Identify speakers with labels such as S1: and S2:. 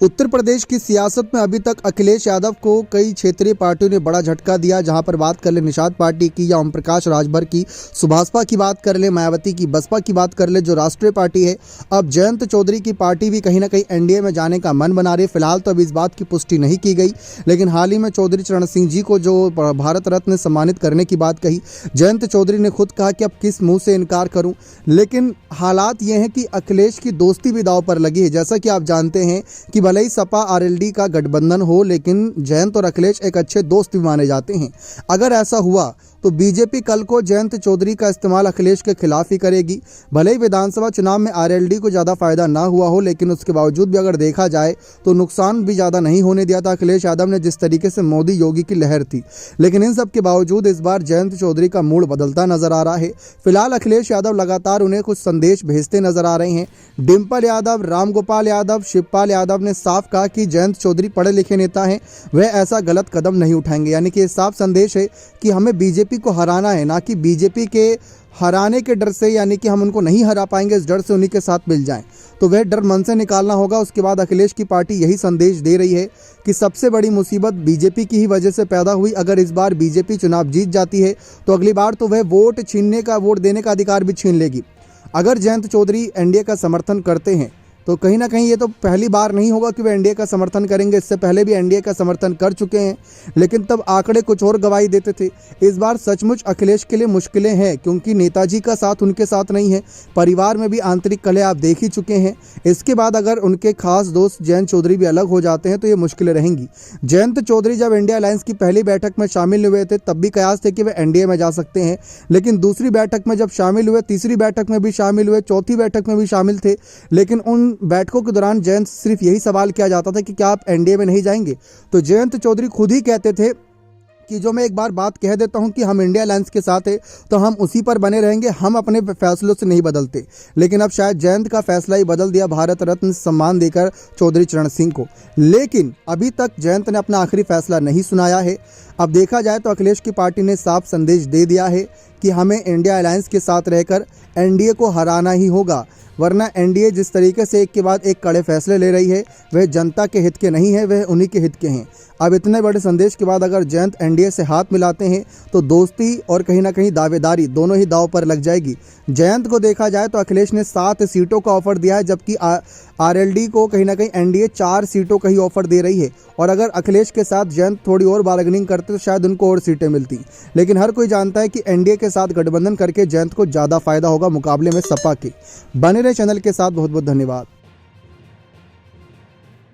S1: उत्तर प्रदेश की सियासत में अभी तक अखिलेश यादव को कई क्षेत्रीय पार्टियों ने बड़ा झटका दिया। जहां पर बात कर ले निषाद पार्टी की या ओम प्रकाश राजभर की, सुभाषपा की बात कर ले, मायावती की बसपा की बात कर ले जो राष्ट्रीय पार्टी है, अब जयंत चौधरी की पार्टी भी कहीं ना कहीं एनडीए में जाने का मन बना रही है। फिलहाल तो अभी इस बात की पुष्टि नहीं की गई, लेकिन हाल ही में चौधरी चरण सिंह जी को जो भारत रत्न सम्मानित करने की बात कही, जयंत चौधरी ने खुद कहा कि अब किस मुंह से इनकार करूं। लेकिन हालात ये हैं कि अखिलेश की दोस्ती भी दांव पर लगी है। जैसा कि आप जानते हैं कि भले ही सपा आरएलडी का गठबंधन हो, लेकिन जयंत और अखिलेश एक अच्छे दोस्त भी माने जाते हैं। अगर ऐसा हुआ तो बीजेपी कल को जयंत चौधरी का इस्तेमाल अखिलेश के खिलाफ ही करेगी। भले ही विधानसभा चुनाव में आरएलडी को ज़्यादा फायदा ना हुआ हो, लेकिन उसके बावजूद भी अगर देखा जाए तो नुकसान भी ज़्यादा नहीं होने दिया था अखिलेश यादव ने, जिस तरीके से मोदी योगी की लहर थी। लेकिन इन सब के बावजूद इस बार जयंत चौधरी का मूड बदलता नजर आ रहा है। फिलहाल अखिलेश यादव लगातार उन्हें कुछ संदेश भेजते नजर आ रहे हैं। डिम्पल यादव, रामगोपाल यादव, शिवपाल यादव ने साफ कहा कि जयंत चौधरी पढ़े लिखे नेता हैं, वह ऐसा गलत कदम नहीं उठाएंगे। यानी कि साफ संदेश है कि हमें बीजेपी को हराना है, ना कि बीजेपी के हराने के डर से, यानी कि हम उनको नहीं हरा पाएंगे इस डर से उन्हीं के साथ मिल जाएं। तो वह डर मन से निकालना होगा। उसके बाद अखिलेश की पार्टी यही संदेश दे रही है कि सबसे बड़ी मुसीबत बीजेपी की ही वजह से पैदा हुई। अगर इस बार बीजेपी चुनाव जीत जाती है तो अगली बार तो वह वोट देने का अधिकार भी छीन लेगी। अगर जयंत चौधरी एनडीए का समर्थन करते हैं तो कहीं ना कहीं ये तो पहली बार नहीं होगा कि वे एनडीए का समर्थन करेंगे। इससे पहले भी एनडीए का समर्थन कर चुके हैं, लेकिन तब आंकड़े कुछ और गवाही देते थे। इस बार सचमुच अखिलेश के लिए मुश्किलें हैं, क्योंकि नेताजी का साथ उनके साथ नहीं है। परिवार में भी आंतरिक कलह आप देख ही चुके हैं। इसके बाद अगर उनके खास दोस्त जयंत चौधरी भी अलग हो जाते हैं तो ये मुश्किलें रहेंगी। जयंत चौधरी जब इंडिया अलायंस की पहली बैठक में शामिल हुए थे तब भी कयास थे कि वे एनडीए में जा सकते हैं, लेकिन दूसरी बैठक में जब शामिल हुए, तीसरी बैठक में भी शामिल हुए, चौथी बैठक में भी शामिल थे, लेकिन उन बैठकों के दौरान जयंत सिर्फ यही सवाल किया जाता था कि क्या आप एनडीए में नहीं जाएंगे। तो जयंत चौधरी खुद ही कहते थे कि जो मैं एक बार बात कह देता हूं कि हम इंडिया अलायंस के साथ है तो हम उसी पर बने रहेंगे, हम अपने फैसलों से नहीं बदलते। लेकिन अब शायद जयंत का फैसला ही बदल दिया भारत रत्न सम्मान देकर चौधरी चरण सिंह को। लेकिन अभी तक जयंत ने अपना आखिरी फैसला नहीं सुनाया है। अब देखा जाए तो अखिलेश की पार्टी ने साफ संदेश दे दिया है कि हमें इंडिया अलायंस के साथ रहकर एनडीए को हराना ही होगा, वरना एनडीए जिस तरीके से एक के बाद एक कड़े फैसले ले रही है वह जनता के हित के नहीं है, वह उन्हीं के हित के हैं। अब इतने बड़े संदेश के बाद अगर जयंत एनडीए से हाथ मिलाते हैं तो दोस्ती और कहीं ना कहीं दावेदारी दोनों ही दांव पर लग जाएगी। जयंत को देखा जाए तो अखिलेश ने 7 सीटों का ऑफर दिया है, जबकि आरएलडी को कहीं ना कहीं एनडीए 4 सीटों का ही ऑफर दे रही है। और अगर अखिलेश के साथ जयंत थोड़ी और बार्गेनिंग करते तो शायद उनको और सीटें मिलती। लेकिन हर कोई जानता है कि एनडीए के साथ गठबंधन करके जयंत को ज़्यादा फायदा होगा मुकाबले में सपा के। बने रहे चैनल के साथ, बहुत बहुत धन्यवाद।